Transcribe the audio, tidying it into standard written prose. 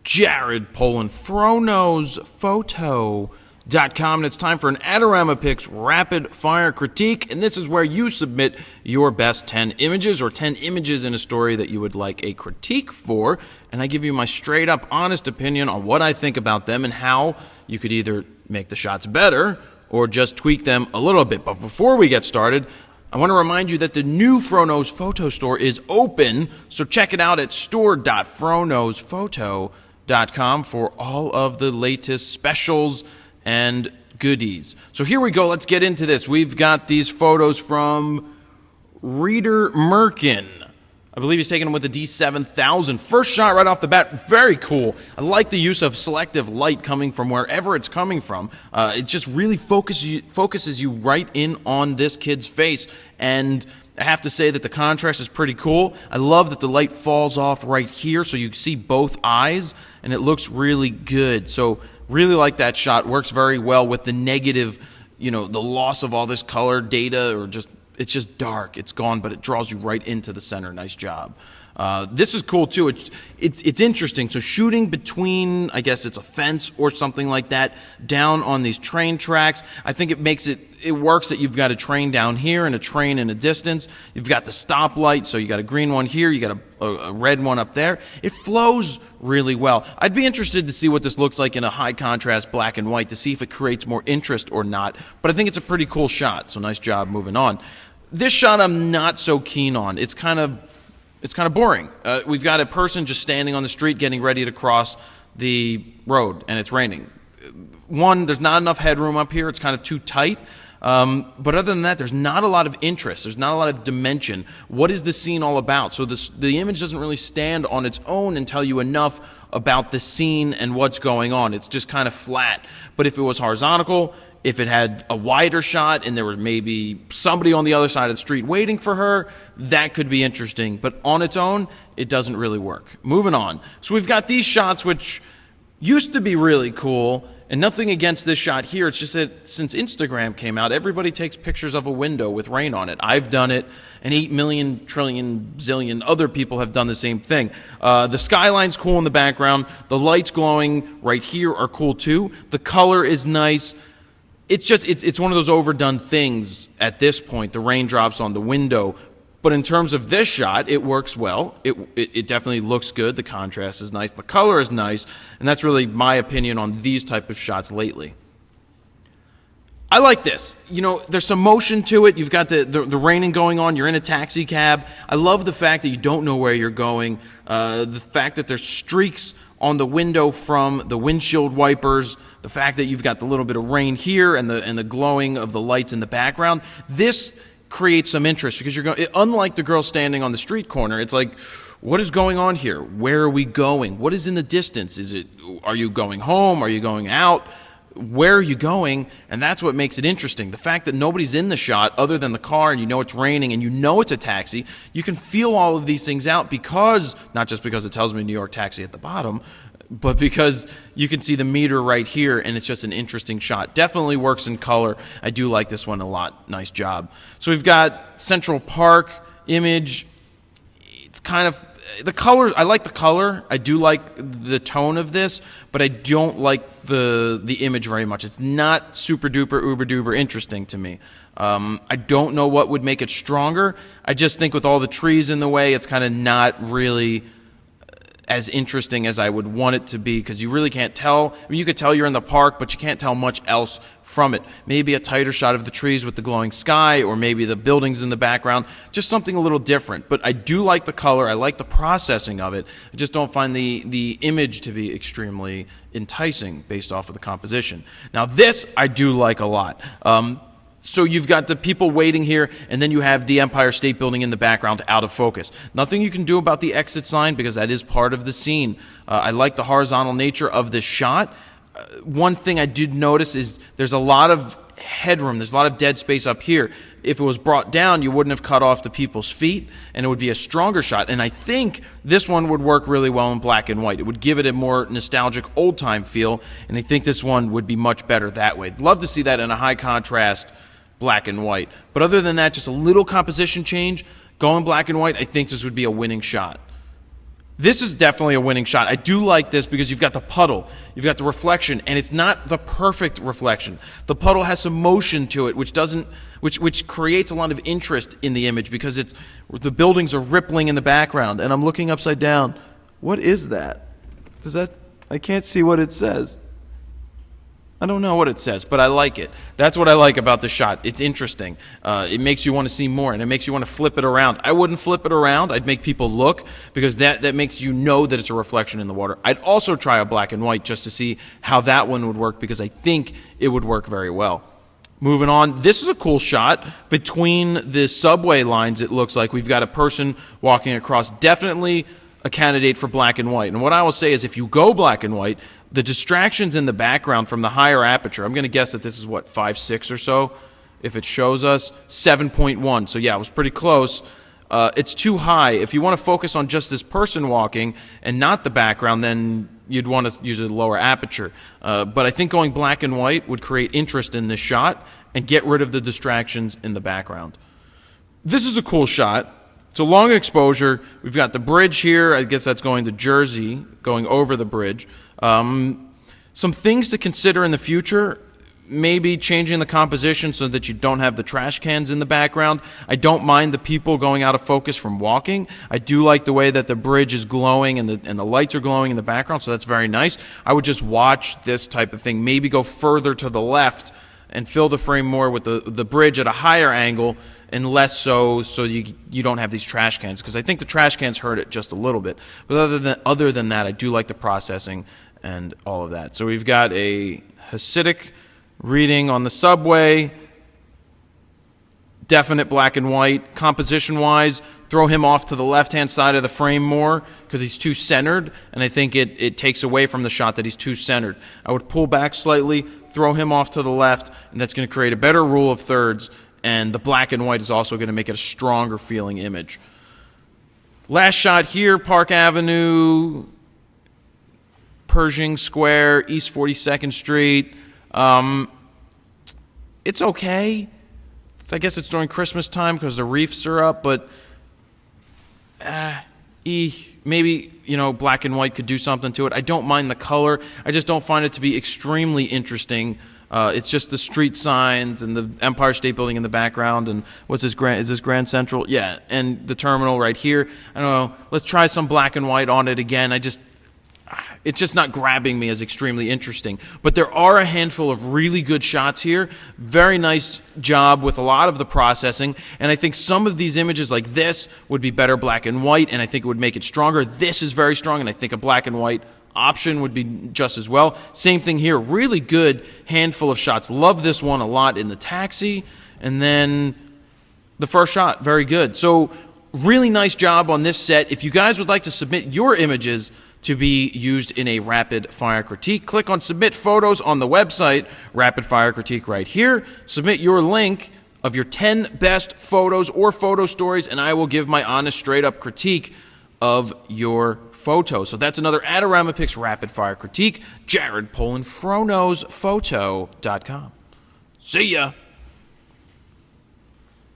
Jared Polin, FroKnowsPhoto.com, and it's time for an AdoramaPIX Rapid Fire Critique, and this is where you submit your best 10 images or 10 images in a story that you would like a critique for, and I give you my straight-up, honest opinion on what I think about them and how you could either make the shots better or just tweak them a little bit. But before we get started, I want to remind you that the new FroKnowsPhoto store is open, so check it out at store.FroKnowsPhoto.com for all of the latest specials and goodies. So here we go. Let's get into this. We've got these photos from Reader Merkin. I believe he's taking them with the D7000. First shot right off the bat, very cool. I like the use of selective light coming from wherever it's coming from. It just really focuses you right in on this kid's face. And I have to say that the contrast is pretty cool. I love that the light falls off right here so you see both eyes, and it looks really good. So really like that shot. Works very well with the negative, the loss of all this color data, or just it's just dark. It's gone, but it draws you right into the center. Nice job. This is cool too. It's interesting. So shooting between, I guess it's a fence or something like that, down on these train tracks. I think it works that you've got a train down here and a train in a distance. You've got the stoplight, so you got a green one here, you got a red one up there. It flows really well. I'd be interested to see what this looks like in a high contrast black and white to see if it creates more interest or not. But I think it's a pretty cool shot. So nice job moving on. This shot I'm not so keen on. It's kind of boring. We've got a person just standing on the street getting ready to cross the road, and it's raining. One, there's not enough headroom up here. It's kind of too tight. But other than that, there's not a lot of interest. There's not a lot of dimension. What is the scene all about? So the image doesn't really stand on its own and tell you enough about the scene and what's going on. It's just kind of flat. But if it was horizontal, if it had a wider shot and there was maybe somebody on the other side of the street waiting for her, that could be interesting. But on its own, it doesn't really work. Moving on. So we've got these shots which used to be really cool, and nothing against this shot here. It's just that since Instagram came out, everybody takes pictures of a window with rain on it. I've done it, and 8 million, trillion, zillion other people have done the same thing. The skyline's cool in the background. The lights glowing right here are cool too. The color is nice. It's one of those overdone things at this point, the raindrops on the window. But in terms of this shot, it works well. It definitely looks good. The contrast is nice. The color is nice. And that's really my opinion on these type of shots lately. I like this. There's some motion to it. You've got the raining going on. You're in a taxi cab. I love the fact that you don't know where you're going. The fact that there's streaks on the window from the windshield wipers. The fact that you've got the little bit of rain here and the glowing of the lights in the background. This creates some interest because unlike the girl standing on the street corner, it's like, what is going on here? Where are we going? What is in the distance? Are you going home? Are you going out? Where are you going? And that's what makes it interesting. The fact that nobody's in the shot other than the car, and it's raining, and it's a taxi, you can feel all of these things out not just because it tells me New York taxi at the bottom, but because you can see the meter right here, and it's just an interesting shot. Definitely works in color. I do like this one a lot. Nice job. So we've got Central Park image. It's kind of the colors. I like the color. I do like the tone of this, but I don't like the image very much. It's not super duper uber duper interesting to me. I don't know what would make it stronger. I just think with all the trees in the way, it's kind of not really as interesting as I would want it to be, because you really can't tell. You could tell you're in the park, but you can't tell much else from it. Maybe a tighter shot of the trees with the glowing sky, or maybe the buildings in the background, just something a little different. But I do like the color. I like the processing of it. I just don't find the image to be extremely enticing based off of the composition. Now this I do like a lot. So you've got the people waiting here, and then you have the Empire State Building in the background out of focus. Nothing you can do about the exit sign because that is part of the scene. I like the horizontal nature of this shot. One thing I did notice is there's a lot of headroom. There's a lot of dead space up here. If it was brought down, you wouldn't have cut off the people's feet, and it would be a stronger shot. And I think this one would work really well in black and white. It would give it a more nostalgic old-time feel, and I think this one would be much better that way. Love to see that in a high contrast black and white. But other than that, just a little composition change, going black and white, I think this would be a winning shot. This is definitely a winning shot. I do like this because you've got the puddle, you've got the reflection, and it's not the perfect reflection. The puddle has some motion to it, which creates a lot of interest in the image because the buildings are rippling in the background, and I'm looking upside down. What is that? I can't see what it says. I don't know what it says, but I like it. That's what I like about the shot. It's interesting. It makes you want to see more, and it makes you want to flip it around. I wouldn't flip it around. I'd make people look because that makes you know that it's a reflection in the water. I'd also try a black and white just to see how that one would work because I think it would work very well. Moving on, this is a cool shot. Between the subway lines, it looks like we've got a person walking across. Definitely a candidate for black and white. And what I will say is if you go black and white, the distractions in the background from the higher aperture, I'm going to guess that this is, what, 5.6 or so? If it shows us 7.1. So, yeah, it was pretty close. It's too high. If you want to focus on just this person walking and not the background, then you'd want to use a lower aperture. But I think going black and white would create interest in this shot and get rid of the distractions in the background. This is a cool shot. It's a long exposure. We've got the bridge here. I guess that's going to Jersey, going over the bridge. Some things to consider in the future, maybe changing the composition so that you don't have the trash cans in the background. I don't mind the people going out of focus from walking. I do like the way that the bridge is glowing and the lights are glowing in the background, so that's very nice. I would just watch this type of thing, maybe go further to the left and fill the frame more with the bridge at a higher angle and less so you don't have these trash cans, because I think the trash cans hurt it just a little bit. But other than that, I do like the processing and all of that. So we've got a Hasidic reading on the subway, definite black and white. Composition-wise, throw him off to the left-hand side of the frame more because he's too centered, and I think it takes away from the shot that he's too centered. I would pull back slightly, throw him off to the left, and that's going to create a better rule of thirds, and the black and white is also going to make it a stronger feeling image. Last shot here, Park Avenue, Pershing Square, East 42nd Street. It's okay. I guess it's during Christmas time because the reefs are up, but maybe, black and white could do something to it. I don't mind the color. I just don't find it to be extremely interesting. It's just the street signs and the Empire State Building in the background, and is this Grand Central? Yeah, and the terminal right here. I don't know. Let's try some black and white on it again. It's just not grabbing me as extremely interesting. But there are a handful of really good shots here. Very nice job with a lot of the processing. And I think some of these images like this would be better black and white, and I think it would make it stronger. This is very strong, and I think a black and white option would be just as well. Same thing here. Really good handful of shots. Love this one a lot in the taxi. And then the first shot, very good. So really nice job on this set. If you guys would like to submit your images to be used in a rapid fire critique, click on submit photos on the website, rapid fire critique right here. Submit your link of your 10 best photos or photo stories, and I will give my honest straight up critique of your photo. So that's another AdoramaPIX Rapid Fire Critique. Jared Polin, FroKnowsPhoto.com. See ya.